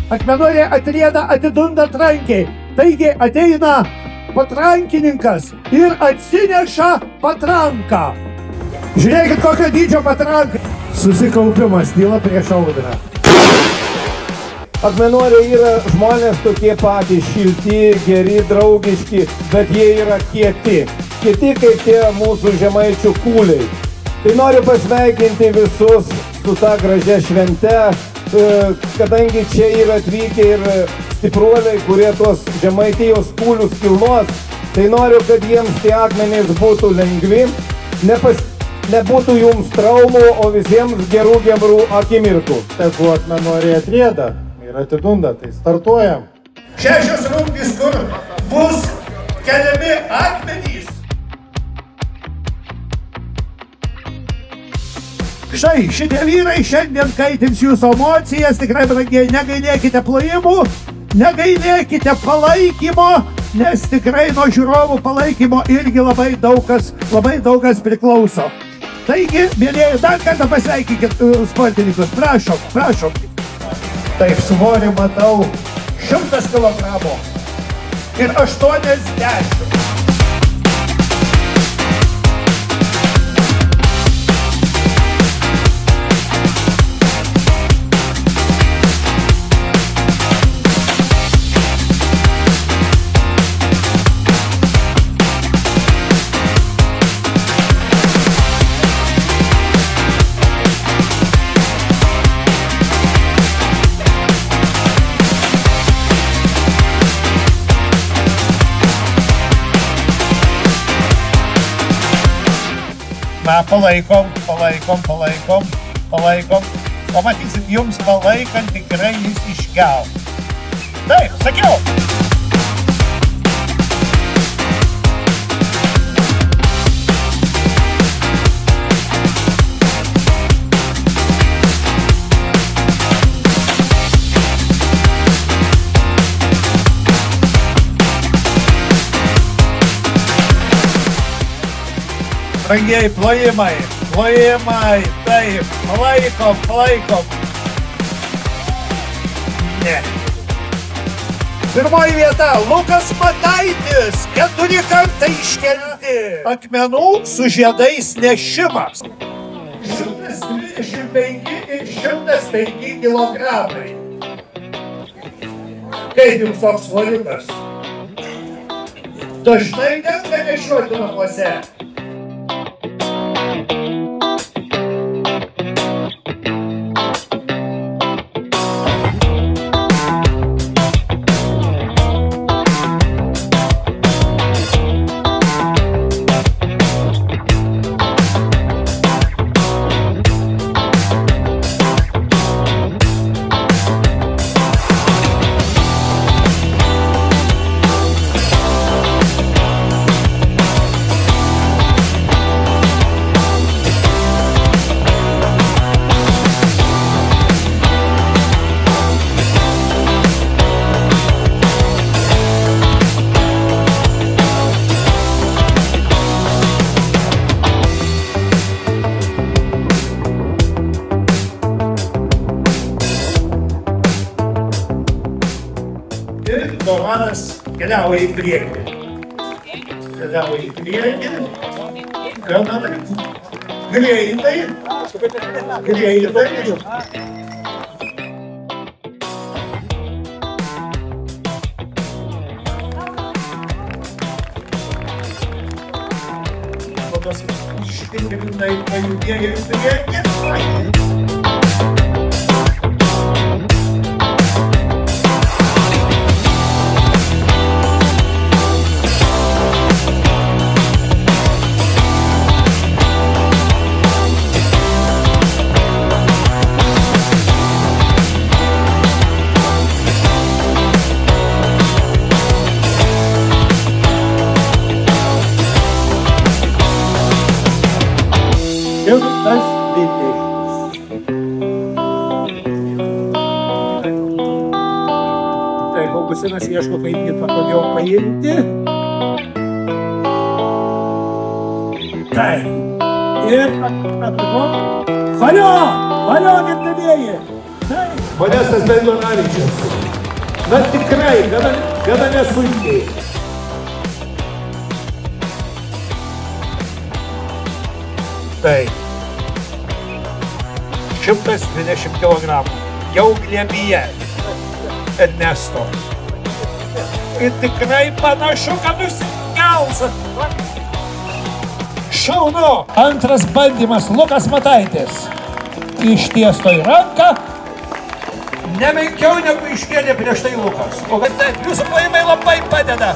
Akmenorė atrieda, atidunda trankiai. Taigi ateina patrankininkas ir atsineša patranką. Žiūrėkit, kokio dydžio patranka. Susikaupimas, tyla prieš audrą. Akmenoriai yra žmonės tokie patys, šilti, geri, draugiški, bet jie yra kieti. Kieti kaip tie mūsų žemaičių kūliai. Tai noriu pasveikinti visus su ta gražia švente, kadangi čia yra atvykę ir stipruoliai, kurie tuos žemaitijos kūlius kilnos, tai noriu, kad jiems tie akmenys būtų lengvi, nebūtų jums traumų, o visiems gerų akimirkų. Tegu akmenoriai atrieda ir atidunda, tai startuojam. 6 rungtys, kur bus keliami akmenys. Štai, šitie vyrai šiandien kaitins jūsų emocijas, tikrai brangiai, negailėkite plojimų, negailėkite palaikymo, nes tikrai nuo žiūrovų palaikymo irgi labai daug kas priklauso. Taigi, mėlyjeji, dar kartą pasveikykit sportininkus, prašom. Taip, svorį matau 100 kg ir 80. Na, palaikom. Pamatysit, jums palaikant tikrai jis iškels. Taip, sakiau. Brangieji, plojimai, taip, palaikom. Ne. Pirmoji vieta, Lukas Mataitis, 4 kartai iškelti. Akmenų su žiedais nešimas. 125 ir 105 kilogramai. Kaip jums toks svoriukas? Dažnai tenka nešioti namuose. Dovanas keliauja į priekį. Greitai. Kokios ištikrinai pajudėjo į priekį. Ir tas didėjimas. Taip, Augustinas ieško, kaip jį patogiau paimti. Taip. Ir valio, gerbėjai. Taip. Modestas Bendronavičius. Na tikrai, gana nesunkiai. Taip. 120 kg. Jau glėbyje. Ernesto. Ir tikrai panašu, kad nusikels. Šaunu. Antras bandymas Lukas Mataitis. Ištiesto į ranką. Nemenkiau negu iškėlė prieš tai Lukas. O kad taip, jūsų plojimai labai padeda.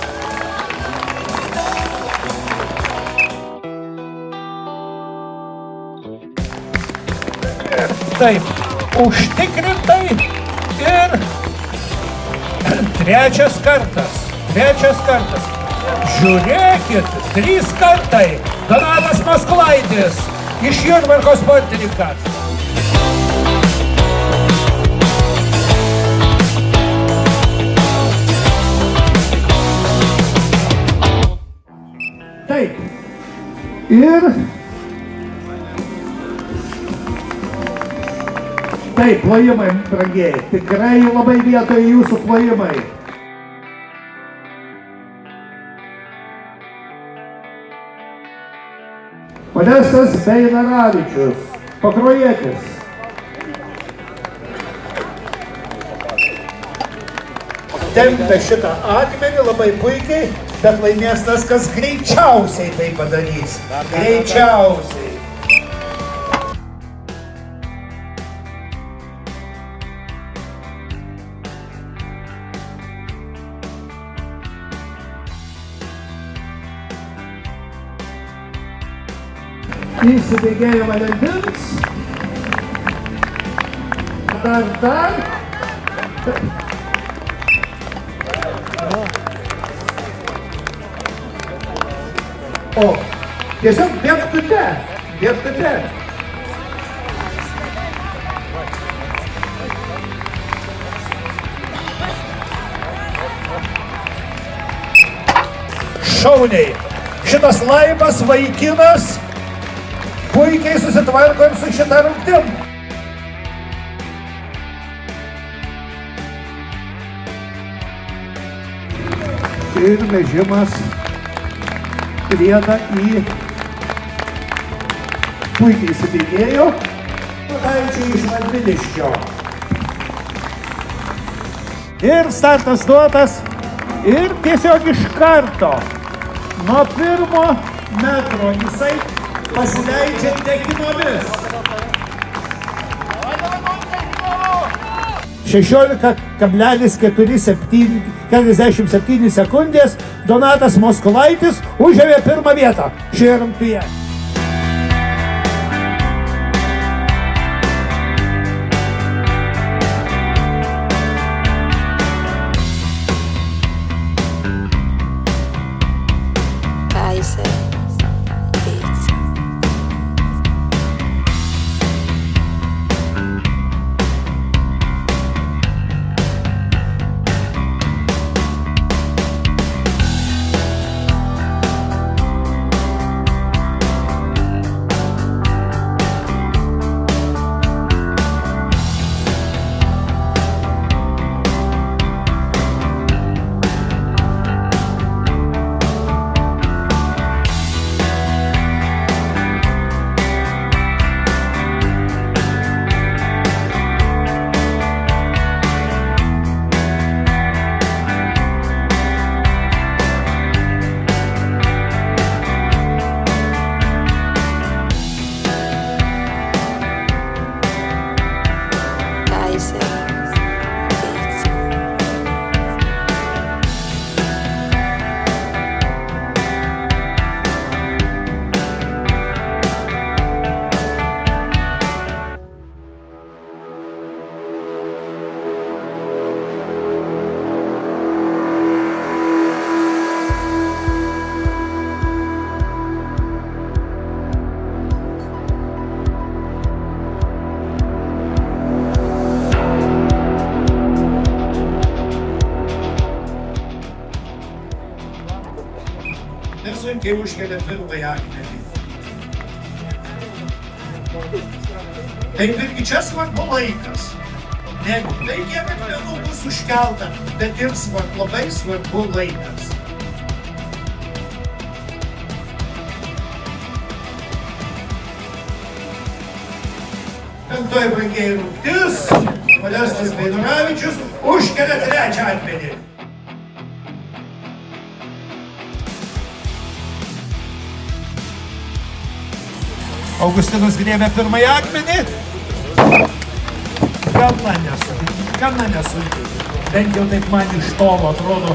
Taip, užtikrintai ir trečias kartas. Žiūrėkit, 3 kartai. Donatas Maskulaitis iš Jurbarko sportininkas. Taip. Ir taip, plojimai, brangieji. Tikrai labai vietoje jūsų plojimai. Modestas Bendronavičius, Pakruojietis. Tempia šitą akmenį labai puikiai, bet laimės tas, kas greičiausiai tai padarys. Greičiausiai. Įsibėgėjo Valentins. Dar. O, tiesiog bėgtute. Šauniai. Šitas Laibas vaikinas puikiai susitvarko ir su šitą rungtim. Ir vežimas priedą į puikiai įsibėgėjo Mataičiui iš Radviliškio. Ir startas duotas ir tiesiog iš karto nuo 1 metro jisai pasileidžia tekinomis. 16,47 sekundės Donatas Maskulaitis užėmė 1 vietą šioje rungtyje. Nesunkiai užkelia 1 akmenį. Taip irgi čia svarbu laikas. negu. Tai kiek akmenų bus užkelta, bet ir labai svarbu laikas. Penktoji brangiai rungtis, Modestas Beinoravičius užkelia trečią akmenį. Augustinas griebė pirmąjį akmenį. Gana nesunkiai. Bent jau taip man iš tolo atrodo.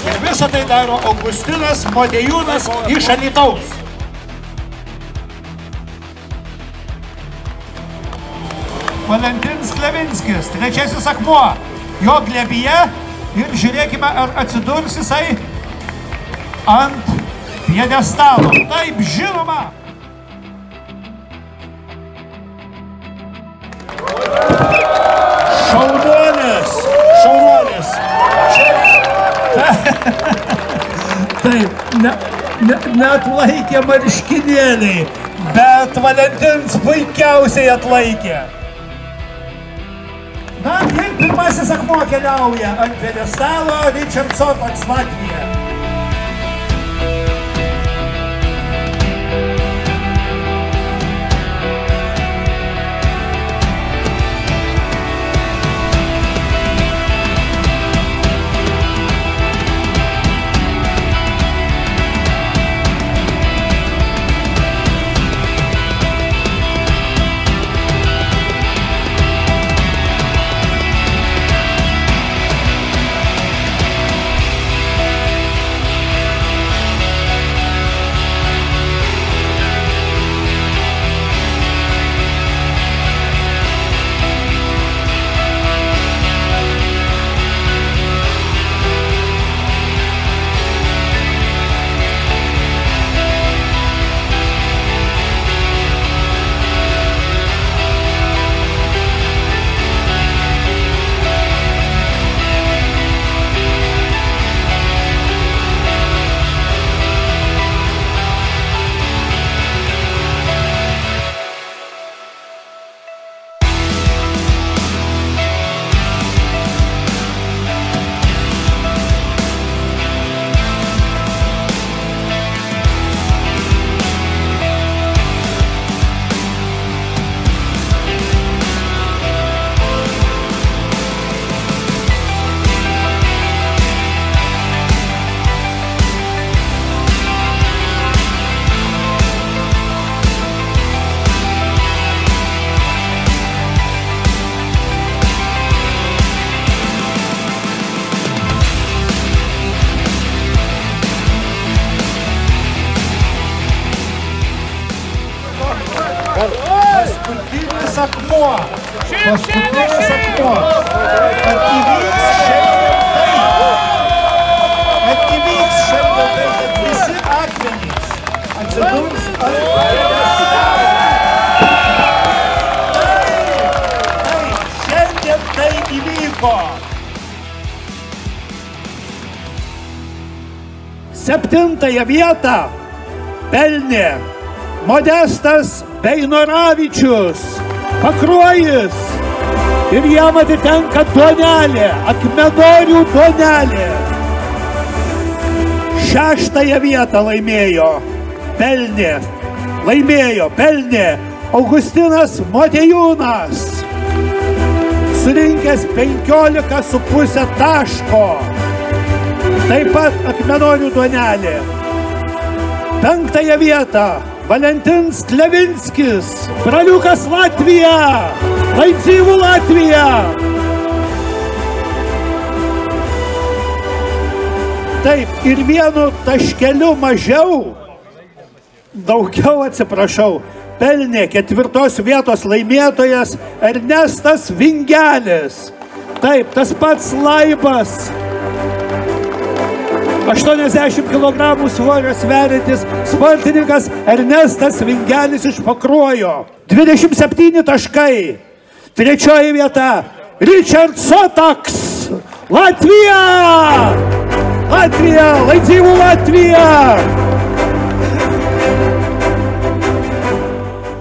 Ir visą tai daro Augustinas Motiejūnas iš Alytaus. Valentinas Klevinskis, trečiasis akmuo, jo glėbyje ir žiūrėkime, ar atsidurs jisai ant pjedestalo. Taip, žinoma. Šaunuolis. Taip, neatlaikė marškinėliai, bet Valentinas puikiausiai atlaikė. Na, ir pirmasis akmuo keliauja ant pjedestalo Richardsonas Latvija. Paskutinis akmuo. Atvyks šiandien tai, kad visi akmenys atsidurs ant pjedestalo. Taip, šiandien tai įvyko. 7. vietą pelnė Modestas Beinoravičius, Pakruojis, ir jam atitenka duonelė, akmenorių duonelė. 6. vietą pelnė Augustinas Motiejūnas, surinkęs 15,5 taško, taip pat akmenorių duonelė. 5. vietą Valentinas Klevinskis, Braliukas Latvija, Laicivų Latvija. Taip, ir vienu taškeliu daugiau atsiprašau, pelnė 4. vietos laimėtojas Ernestas Vingelis. Taip, tas pats laibas. 80 kg svorio sveriantis sportininkas Ernestas Vingelis iš Pakruojo. 27 taškai. 3. vieta Richard Sotaks, Latvija! Latvija, Laidzyvų Latvija!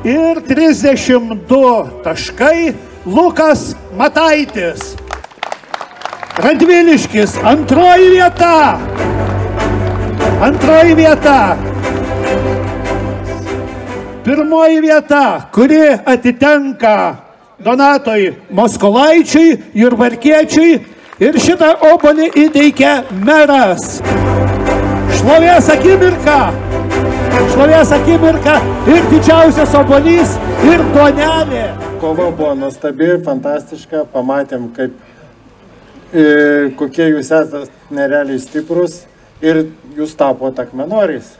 Ir 32 taškai Lukas Mataitis. Radviliškis, antroji vieta. Antroji vieta. Pirmoji vieta, kuri atitenka Donatui Moskolaičiui, Jurbarkiečiui, ir šitą obuolį įteikia meras. Šlovės akimirka. Šlovės akimirka ir didžiausias obuolys ir duonelė. Kova buvo nuostabi, fantastiška, pamatėm, kokie jūs esate nerealiai stiprus ir jūs tapote akmenoriais.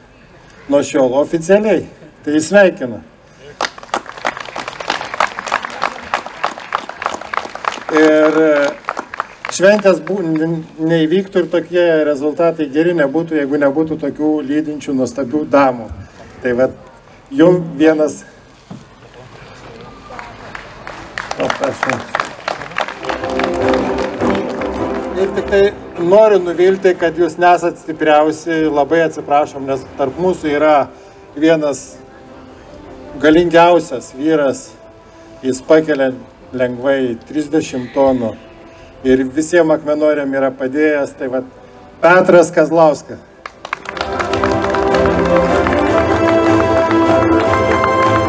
Nuo šiol oficialiai. Tai sveikinu. Ir šventės neįvyktų ir tokie rezultatai geri nebūtų, jeigu nebūtų tokių lydinčių nuostabių damų. Tai va, jums vienas... Ir tik tai noriu nuvilti, kad jūs nesat stipriausi, labai atsiprašom, nes tarp mūsų yra vienas galingiausias vyras, jis pakelia lengvai 30 tonų ir visiems akmenoriam yra padėjęs, tai va Petras Kazlauskas.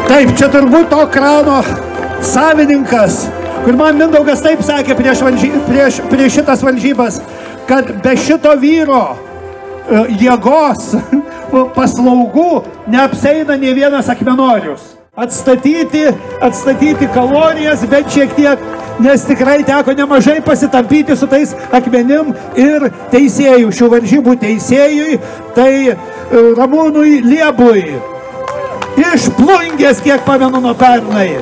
Taip, čia turbūt to krano savininkas, kur man Mindaugas taip sakė prieš šitas varžybas, kad be šito vyro jėgos paslaugų neapseina nei vienas akmenorius. Atstatyti kalorijas, bet šiek tiek, nes tikrai teko nemažai pasitampyti su tais akmenim ir teisėjų, šių varžybų teisėjui, tai Ramūnui Liebui. Iš Plungės, kiek pamenu nuo pernai.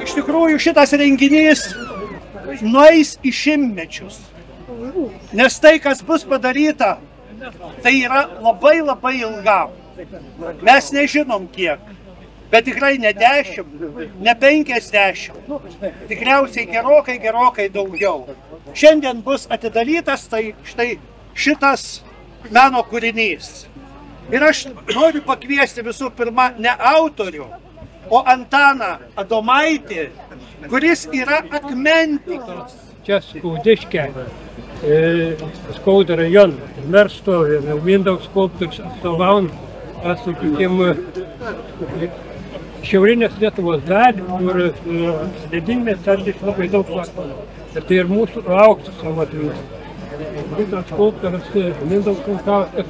Iš tikrųjų šitas renginys nueis į šimtmečius. Nes tai, kas bus padaryta, tai yra labai ilgam. Mes nežinom kiek, bet tikrai ne 10, ne 50, tikriausiai gerokai daugiau. Šiandien bus atidarytas tai štai šitas meno kūrinys. Ir aš noriu pakviesti visų pirma ne autorių, o Antaną Adomaitį, kuris yra akmentikas. Čia Skaudiškė, Skaudo rajono, Mersto ir Mindaugas skulptorius atstovaujant, sakykim, šiaurinės Lietuvos dalį, kur ledynmės ardys labai daug vartoma. Ir tai ir mūsų auksas savo atvyks. Būtent skulptorius Mindaugas Kunkauskas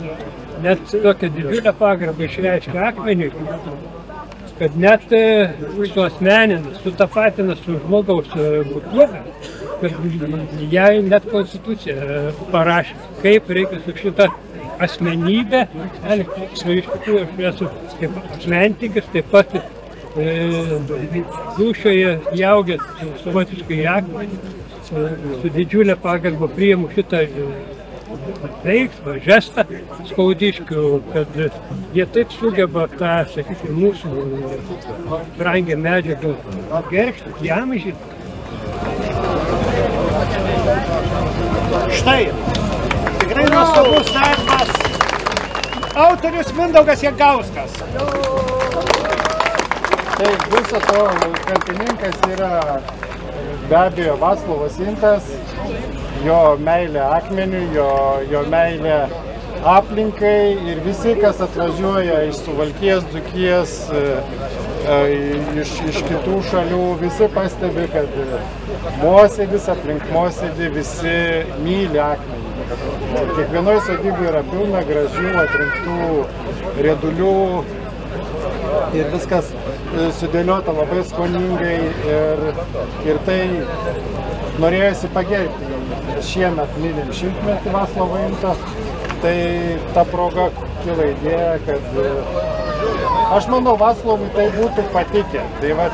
net tokią didžiulę pagarbą išreiškia akmeniui, kad net suasmenina, sutapatina su žmogaus būtybė, kad jai net konstitucija parašė, kaip reikia su šitą asmenybę elgtis. Iš tikrųjų, aš esu kaip akmentikas, taip pat dūšioje įaugęs savotiškai į akmenį, su didžiulė pagarba priimu šitą veiksmą, žestą Skaudiškių, kad jie taip sugeba tą, sakykime, mūsų brangią medžiagą gerbti, įamžinti. Štai, tikrai nuostabus darbas. Autorius Mindaugas Jankauskas. Tai viso to kaltininkas yra be abejo Vaclovas Intas, jo meilė akmeniui, jo meilė aplinkai ir visi, kas atvažiuoja iš Suvalkijos, Dzūkijos, iš kitų šalių, visi pastebi, kad Mosėdis, aplink Mosėdį visi myli akmenį. Kiekvienoje sodyboje yra pilna gražių, atrinktų riedulių ir viskas sudėliota labai skoningai ir tai norėjosi pagerbti. Šiemet minim 100-metį Vaclovo Into, tai ta proga kilo idėja, kad aš manau, Vaclovui tai būtų patikę. Tai va,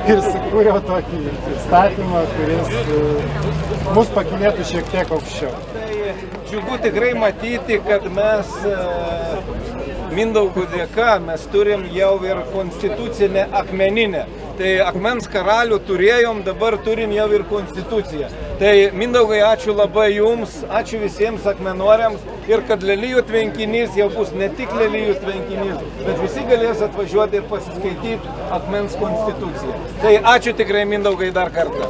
ir sukūriau tokį įstatymą, kuris mus pakilėtų šiek tiek aukščiau. Tai džiugu tikrai matyti, kad mes Mindaugo dėka mes turim jau ir konstitucinę akmeninę. Tai akmens karalių turėjom, dabar turim jau ir konstituciją. Tai Mindaugai, ačiū labai jums, ačiū visiems akmenoriams ir kad lelijų tvenkinys jau bus ne tik lelijų tvenkinys, bet visi galės atvažiuoti ir pasiskaityti akmens konstituciją. Tai ačiū tikrai Mindaugai dar kartą.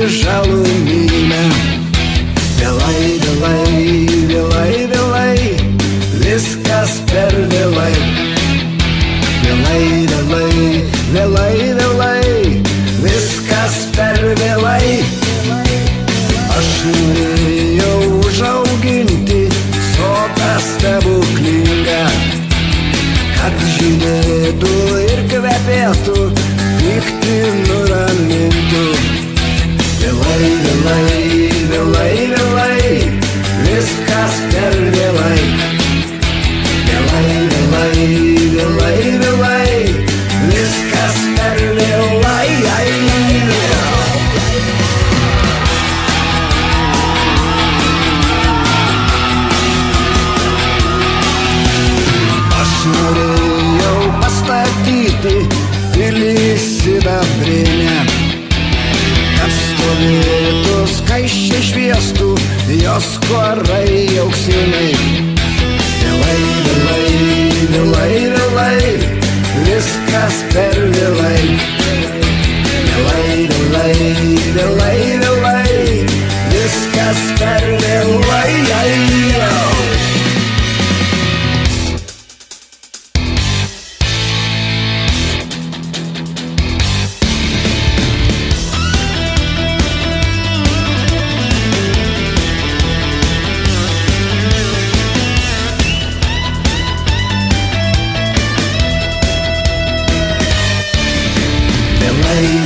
žalumynę. Vėlai, vėlai, vėlai, vėlai, viskas per vėlai. Vėlai, vėlai, vėlai, vėlai, viskas per vėlai. Aš norėjau užauginti sodą stebuklingą, kad žydėtų ir kvepėtų, pyktį nuramintų. Vėlai, vėlai, vėlai, vėlai, viskas per vėlai. Vėlai, vėlai, vėlai, vėlai, viskas per vėlai. Aš norėjau pastatyti pilį sidabrinę, kad stovėtų skaisčiai šviestų jos korai auksiniai. Vėlai, vėlai, vėlai, vėlai, viskas per vėlai. Vėlai, vėlai, vėlai, vėlai, viskas per vėlai.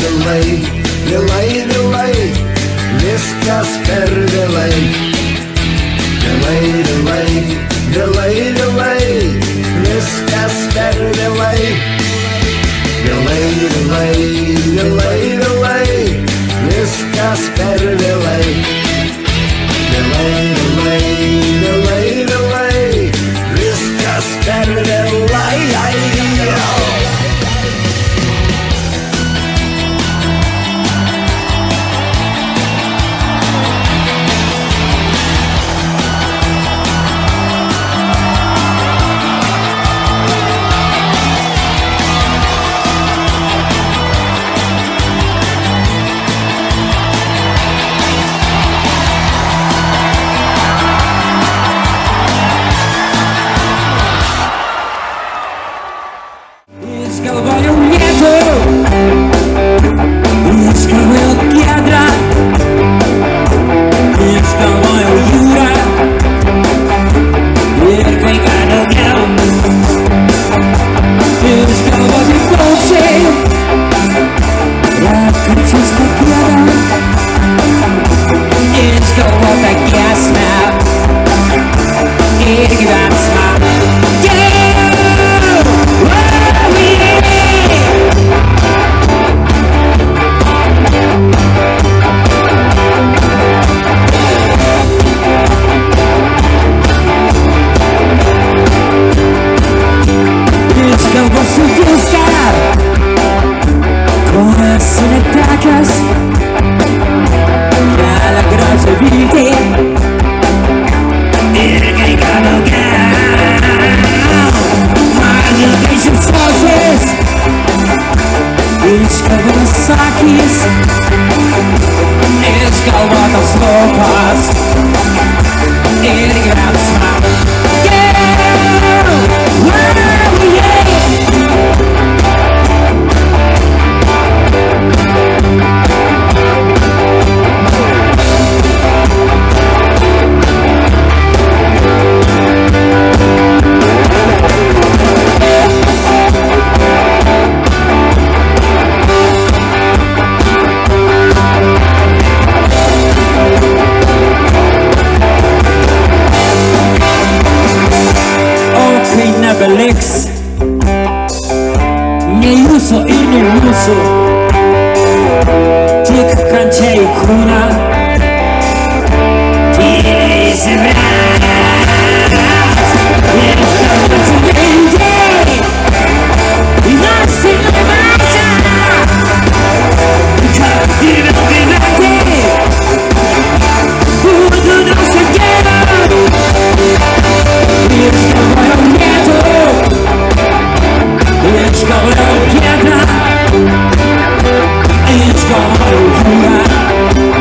Vėlai, vėlai, vėlai, viskas per vėlai. Vėlai, vėlai, vėlai, vėlai, viskas per vėlai. Vėlai, vėlai, vėlai, vėlai, viskas per vėlai. Vėlai, vėlai, vėlai, vėlai, viskas per vėlai. It's gonna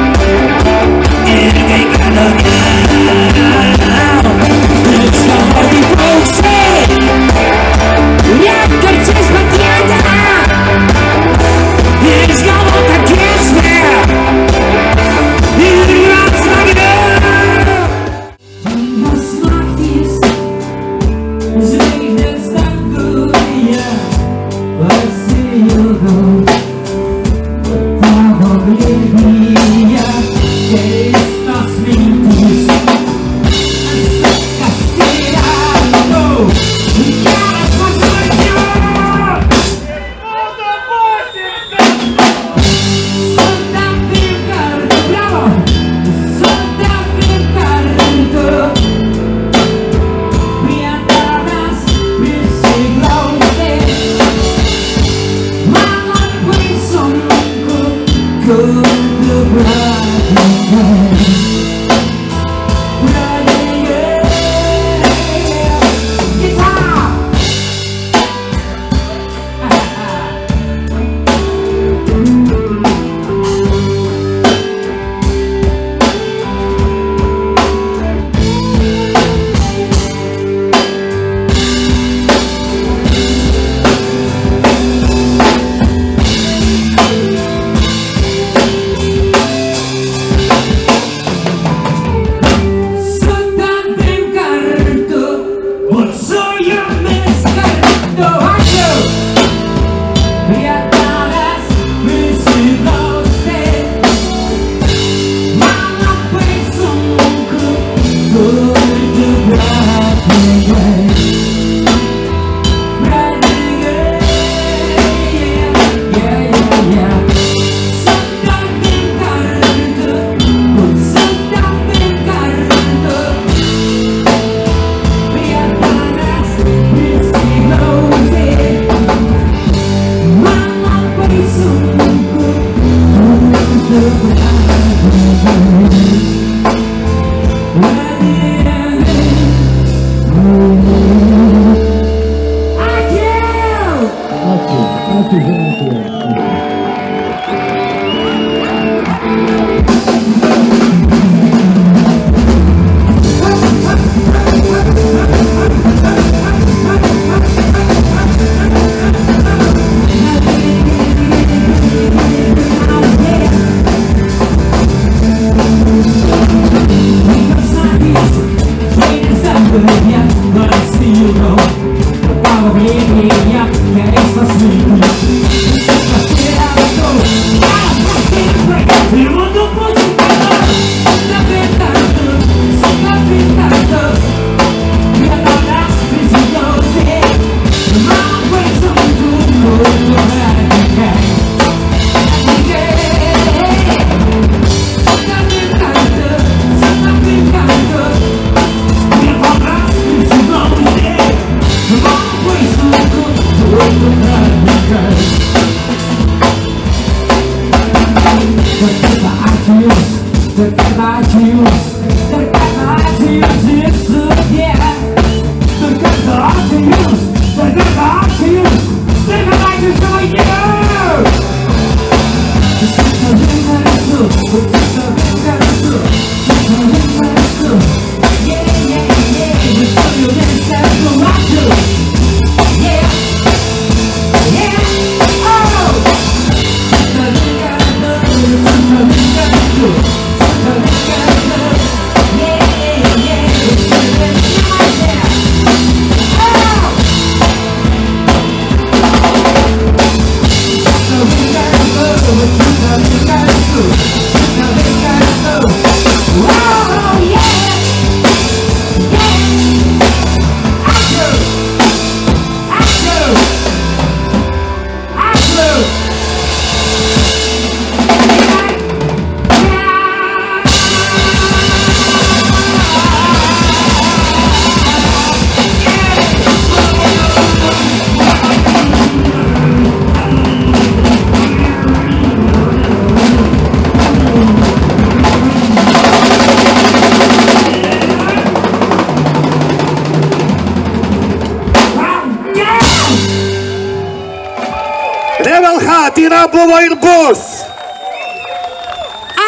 Revelhat yra, buvo ir bus.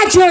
Ačiū,